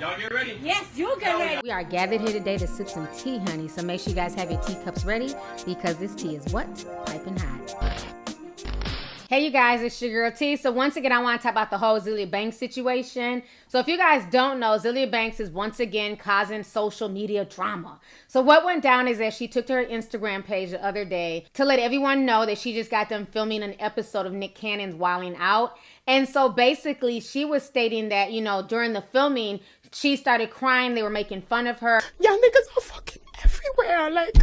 Y'all get ready? Yes, you get ready. We are gathered here today to sip some tea, honey. So make sure you guys have your teacups ready because this tea is what? Piping hot. Hey, you guys, it's your girl T. So once again, I want to talk about the whole Azelia Banks situation. So if you guys don't know, Azelia Banks is once again causing social media drama. So what went down is that she took to her Instagram page the other day to let everyone know that she just got done filming an episode of Nick Cannon's Wildn Out. And so basically she was stating that, you know, during the filming, she started crying. They were making fun of her. Y'all niggas are fucking everywhere. Like,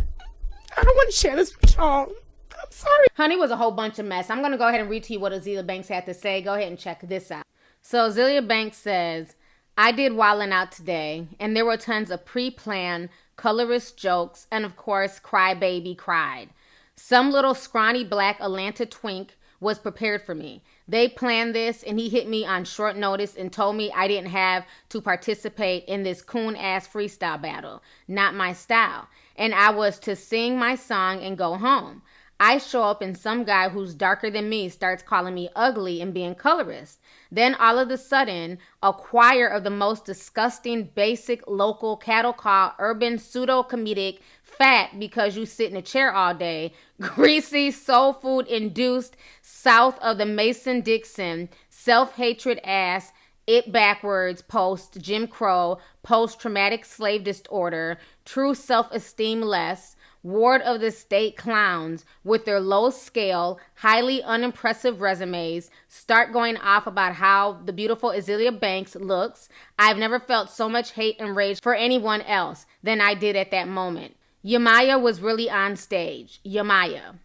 I don't want to share this with y'all. I'm sorry. Honey, was a whole bunch of mess. I'm going to go ahead and read to you what Azelia Banks had to say. Go ahead and check this out. So Azelia Banks says, I did Wildn Out today, and there were tons of pre-planned, colorist jokes, and of course, Cry Baby cried. Some little scrawny black Atlanta twink was prepared for me. They planned this, and he hit me on short notice and told me I didn't have to participate in this coon-ass freestyle battle. Not my style. And I was to sing my song and go home. I show up and some guy who's darker than me starts calling me ugly and being colorist. Then all of a sudden, a choir of the most disgusting, basic, local, cattle call, urban, pseudo-comedic, fat because you sit in a chair all day, greasy, soul food induced, south of the Mason-Dixon, self-hatred ass, it backwards, post Jim Crow, post-traumatic slave disorder, true self-esteem less, ward of the state clowns with their low-scale, highly unimpressive resumes start going off about how the beautiful Azelia Banks looks. I've never felt so much hate and rage for anyone else than I did at that moment. Yamaya was really on stage. Yamaya.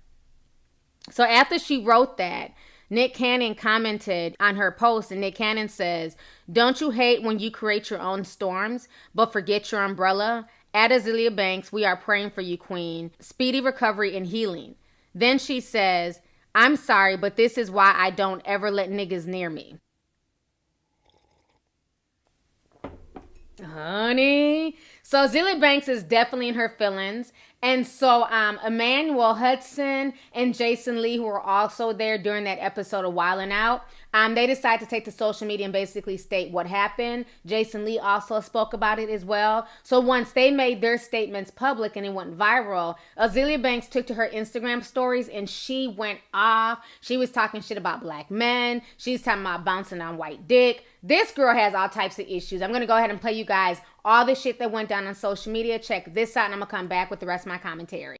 So after she wrote that, Nick Cannon commented on her post, and Nick Cannon says, don't you hate when you create your own storms, but forget your umbrella? At Azelia Banks, we are praying for you, queen. Speedy recovery and healing. Then she says, I'm sorry, but this is why I don't ever let niggas near me. Honey. So Azelia Banks is definitely in her feelings. And so Emmanuel Hudson and Jason Lee, who were also there during that episode of Wildn Out, they decided to take to social media and basically state what happened. Jason Lee also spoke about it as well. So once they made their statements public and it went viral, Azelia Banks took to her Instagram stories and she went off. She was talking shit about black men. She's talking about bouncing on white dick. This girl has all types of issues. I'm going to go ahead and play you guys all the shit that went down on social media. Check this out and I'm going to come back with the rest of my commentary.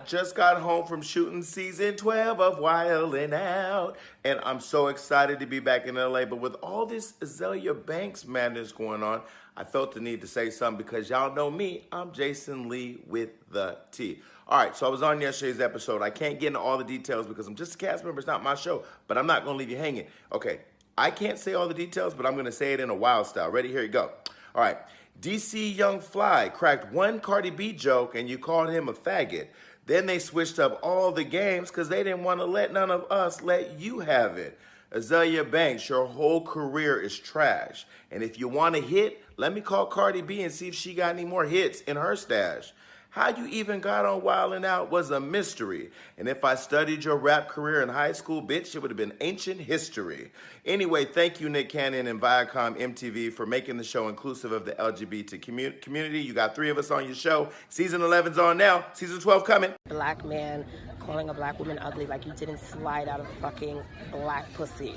Just got home from shooting season 12 of Wildn Out, and I'm so excited to be back in LA. But with all this Azelia Banks madness going on, I felt the need to say something because y'all know me. I'm Jason Lee with the T. All right, so I was on yesterday's episode. I can't get into all the details because I'm just a cast member. It's not my show, but I'm not going to leave you hanging. Okay, I can't say all the details, but I'm going to say it in a wild style. Ready? Here you go. All right. DC Young Fly cracked one Cardi B joke and you called him a faggot. Then they switched up all the games because they didn't want to let none of us let you have it. Azelia Banks, your whole career is trash. And if you want a hit, let me call Cardi B and see if she got any more hits in her stash. How you even got on Wildn Out was a mystery. And if I studied your rap career in high school, bitch, it would have been ancient history. Anyway, thank you, Nick Cannon and Viacom MTV, for making the show inclusive of the LGBT community. You got 3 of us on your show. Season 11's on now. Season 12 coming. Black man calling a black woman ugly like you didn't slide out of fucking black pussy.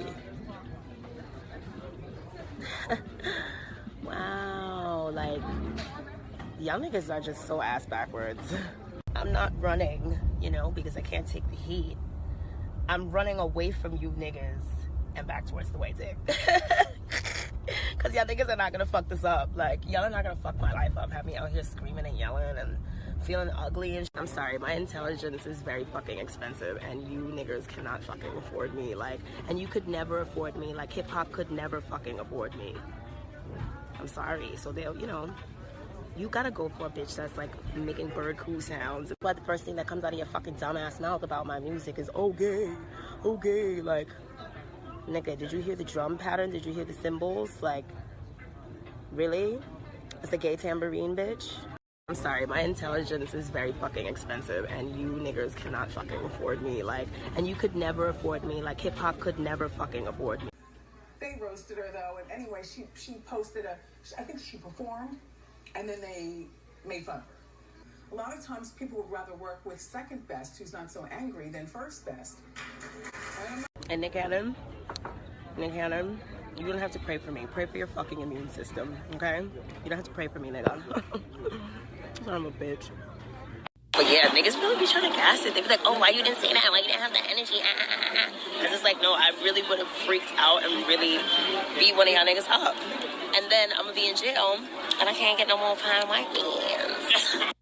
Wow, like, y'all niggas are just so ass backwards. I'm not running, you know, because I can't take the heat. I'm running away from you niggas and back towards the white dick. Because y'all niggas are not gonna fuck this up. Like, y'all are not gonna fuck my life up. Have me out here screaming and yelling and feeling ugly and I'm sorry, my intelligence is very fucking expensive and you niggers cannot fucking afford me. Like, and you could never afford me. Like, hip-hop could never fucking afford me. I'm sorry. So they'll, you know, you gotta go for a bitch that's like making bird coo sounds. But the first thing that comes out of your fucking dumbass mouth about my music is, oh gay, oh gay. Like, nigga, did you hear the drum pattern? Did you hear the cymbals? Like, really? It's a gay tambourine, bitch? I'm sorry, my intelligence is very fucking expensive and you niggers cannot fucking afford me. Like, and you could never afford me. Like, hip hop could never fucking afford me. They roasted her though, and anyway, she posted I think she performed, and then they made fun of her. A lot of times people would rather work with second best, who's not so angry, than first best. And Nick Cannon, you don't have to pray for me. Pray for your fucking immune system, okay? You don't have to pray for me, nigga. I'm a bitch. But yeah, niggas really be trying to gas it. They be like, oh, why you didn't say that? Why you didn't have the energy? I just like, no, I really would have freaked out and really beat one of y'all niggas up. And then I'm gonna be in jail and I can't get no more fine white beans.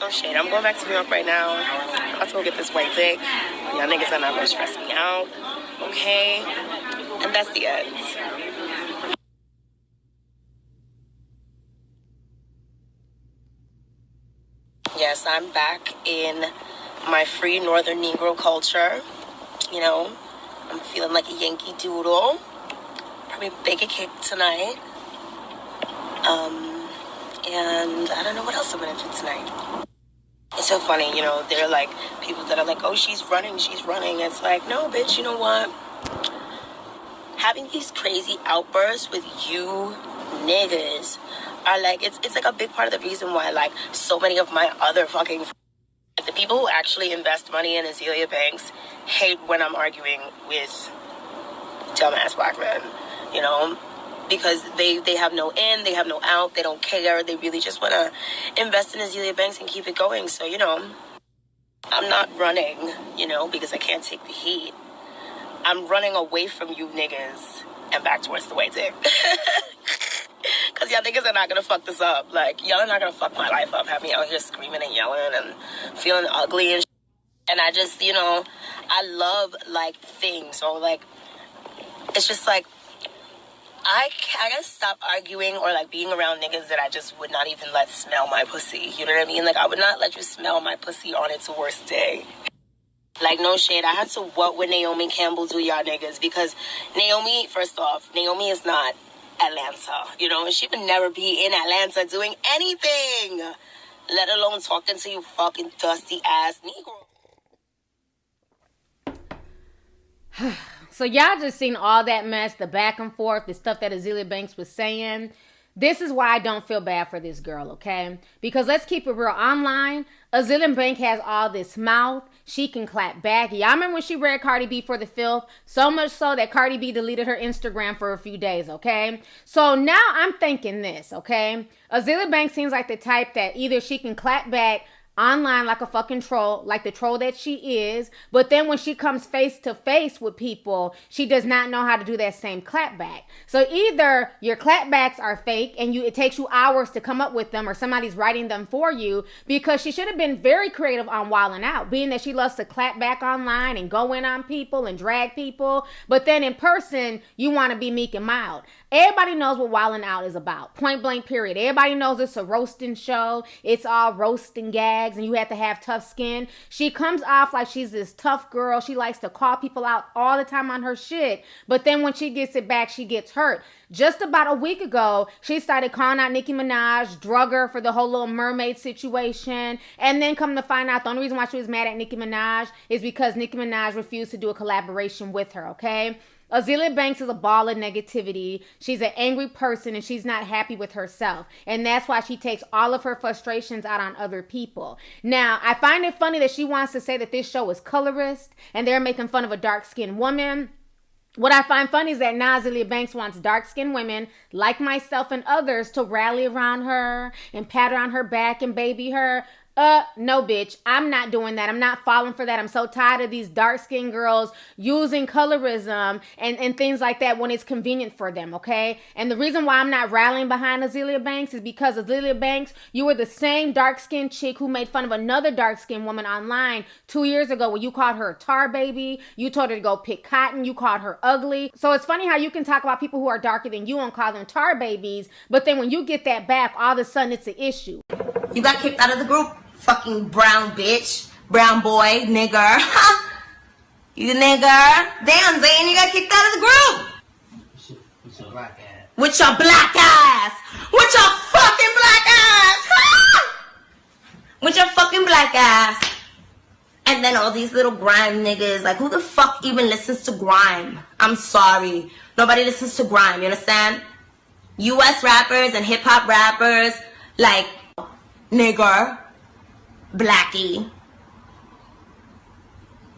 No shade. I'm going back to New York right now. I'm about to go get this white dick. Y'all niggas are not gonna stress me out. Okay? And that's the end. Yes, I'm back in my free Northern Negro culture. You know, I'm feeling like a Yankee Doodle. Probably bake a cake tonight. And I don't know what else I'm gonna do tonight. It's so funny, you know, they're like, people that are like, oh, she's running. It's like, no, bitch, you know what? Having these crazy outbursts with you niggas are like, it's like a big part of the reason why, like, so many of my other fucking, like, the people who actually invest money in Azelia Banks hate when I'm arguing with dumbass black men, you know? Because they have no in, they have no out, they don't care. They really just want to invest in Azelia Banks and keep it going. So, you know, I'm not running, you know, because I can't take the heat. I'm running away from you niggas and back towards the white dick. Because y'all niggas are not going to fuck this up. Like, y'all are not going to fuck my life up. Have me out here screaming and yelling and feeling ugly and And I just, you know, I love, like, things. So, like, it's just, like, I gotta stop arguing or, like, being around niggas that I just would not even let smell my pussy. You know what I mean? Like, I would not let you smell my pussy on its worst day. Like, no shade. I had to what would Naomi Campbell do, y'all niggas? Because Naomi, first off, Naomi is not Atlanta. You know, and she would never be in Atlanta doing anything, let alone talking to you fucking dusty ass Negro. So y'all just seen all that mess, the back and forth, the stuff that Azelia Banks was saying. This is why I don't feel bad for this girl, okay? Because let's keep it real. Online, Azelia Banks has all this mouth. She can clap back. Y'all remember when she read Cardi B for the filth? So much so that Cardi B deleted her Instagram for a few days, okay? So now I'm thinking this, okay? Azelia Banks seems like the type that either she can clap back online like a fucking troll, like the troll that she is. But then when she comes face to face with people, she does not know how to do that same clapback. So either your clapbacks are fake and it takes you hours to come up with them, or somebody's writing them for you, because she should have been very creative on Wildin' Out, being that she loves to clap back online and go in on people and drag people. But then in person, you want to be meek and mild. Everybody knows what Wildin' Out is about. Point blank period. Everybody knows it's a roasting show. It's all roasting gags and you have to have tough skin. She comes off like she's this tough girl. She likes to call people out all the time on her shit. But then when she gets it back, she gets hurt. Just about a week ago, she started calling out Nicki Minaj, drug her for the whole Little Mermaid situation. And then come to find out the only reason why she was mad at Nicki Minaj is because Nicki Minaj refused to do a collaboration with her, okay? Azelia Banks is a ball of negativity. She's an angry person and she's not happy with herself. And that's why she takes all of her frustrations out on other people. Now, I find it funny that she wants to say that this show is colorist and they're making fun of a dark-skinned woman. What I find funny is that now Azelia Banks wants dark-skinned women like myself and others to rally around her and pat her on her back and baby her. No, bitch, I'm not doing that. I'm not falling for that. I'm so tired of these dark-skinned girls using colorism and things like that when it's convenient for them, okay? And the reason why I'm not rallying behind Azelia Banks is because Azelia Banks, you were the same dark-skinned chick who made fun of another dark-skinned woman online 2 years ago when you called her a tar baby. You told her to go pick cotton. You called her ugly. So it's funny how you can talk about people who are darker than you and call them tar babies, but then when you get that back, all of a sudden it's an issue. You got kicked out of the group. Fucking brown bitch, brown boy, nigger. You nigger. Damn, Zane, you got kicked out of the group. With your black ass. With your black ass. With your fucking black ass. With your fucking black ass. And then all these little grime niggas, like who the fuck even listens to grime? I'm sorry. Nobody listens to grime, you understand? US rappers and hip hop rappers, like nigger. Blackie.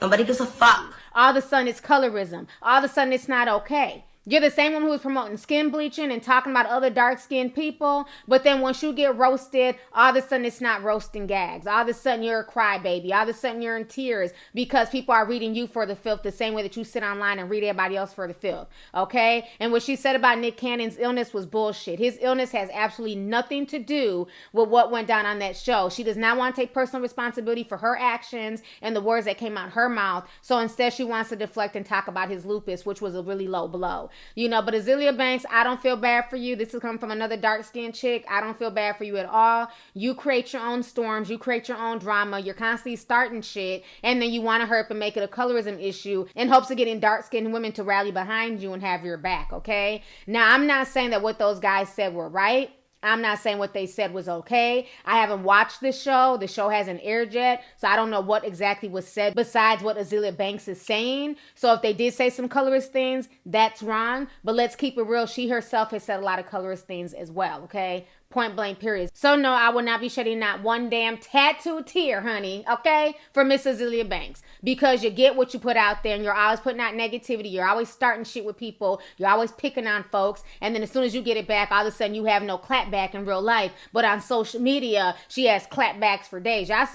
Nobody gives a fuck. All of a sudden it's colorism. All of a sudden it's not okay. You're the same woman who was promoting skin bleaching and talking about other dark-skinned people, but then once you get roasted, all of a sudden it's not roasting gags. All of a sudden you're a crybaby. All of a sudden you're in tears because people are reading you for the filth the same way that you sit online and read everybody else for the filth, okay? And what she said about Nick Cannon's illness was bullshit. His illness has absolutely nothing to do with what went down on that show. She does not want to take personal responsibility for her actions and the words that came out her mouth, so instead she wants to deflect and talk about his lupus, which was a really low blow. You know, but Azelia Banks, I don't feel bad for you. This is coming from another dark-skinned chick. I don't feel bad for you at all. You create your own storms. You create your own drama. You're constantly starting shit, and then you want to hurry up and make it a colorism issue in hopes of getting dark-skinned women to rally behind you and have your back, okay? Now, I'm not saying that what those guys said were right. I'm not saying what they said was okay. I haven't watched this show. The show hasn't aired yet, so I don't know what exactly was said besides what Azealia Banks is saying. So if they did say some colorist things, that's wrong. But let's keep it real. She herself has said a lot of colorist things as well, okay? Point blank period. So no, I will not be shedding not one damn tattoo tear, honey, okay, for Miss Azealia Banks, because you get what you put out there and you're always putting out negativity. You're always starting shit with people. You're always picking on folks. And then as soon as you get it back, all of a sudden you have no clapback in real life. But on social media, she has clapbacks for days. Y'all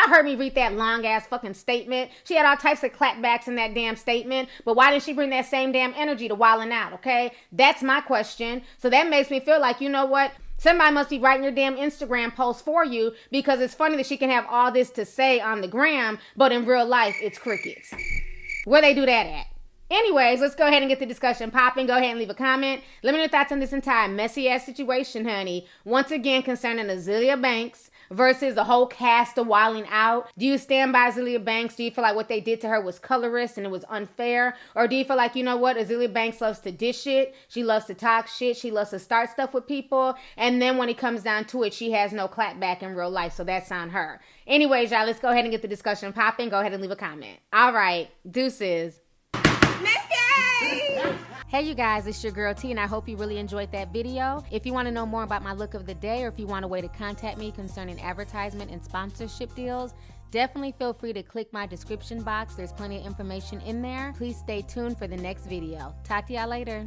heard me read that long ass fucking statement. She had all types of clapbacks in that damn statement. But why didn't she bring that same damn energy to Wildin' Out, okay? That's my question. So that makes me feel like, you know what? Somebody must be writing your damn Instagram post for you, because it's funny that she can have all this to say on the gram, but in real life, it's crickets. Where they do that at? Anyways, let's go ahead and get the discussion popping. Go ahead and leave a comment. Let me know your thoughts on this entire messy-ass situation, honey. Once again, concerning Azealia Banks versus the whole cast of Wildin' Out. Do you stand by Azealia Banks? Do you feel like what they did to her was colorist and it was unfair? Or do you feel like, you know what, Azealia Banks loves to dish it. She loves to talk shit. She loves to start stuff with people. And then when it comes down to it, she has no clapback in real life. So that's on her. Anyways, y'all, let's go ahead and get the discussion popping. Go ahead and leave a comment. All right. Deuces. Hey you guys, it's your girl T, and I hope you really enjoyed that video. If you want to know more about my look of the day, or if you want a way to contact me concerning advertisement and sponsorship deals, definitely feel free to click my description box. There's plenty of information in there. Please stay tuned for the next video. Talk to y'all later.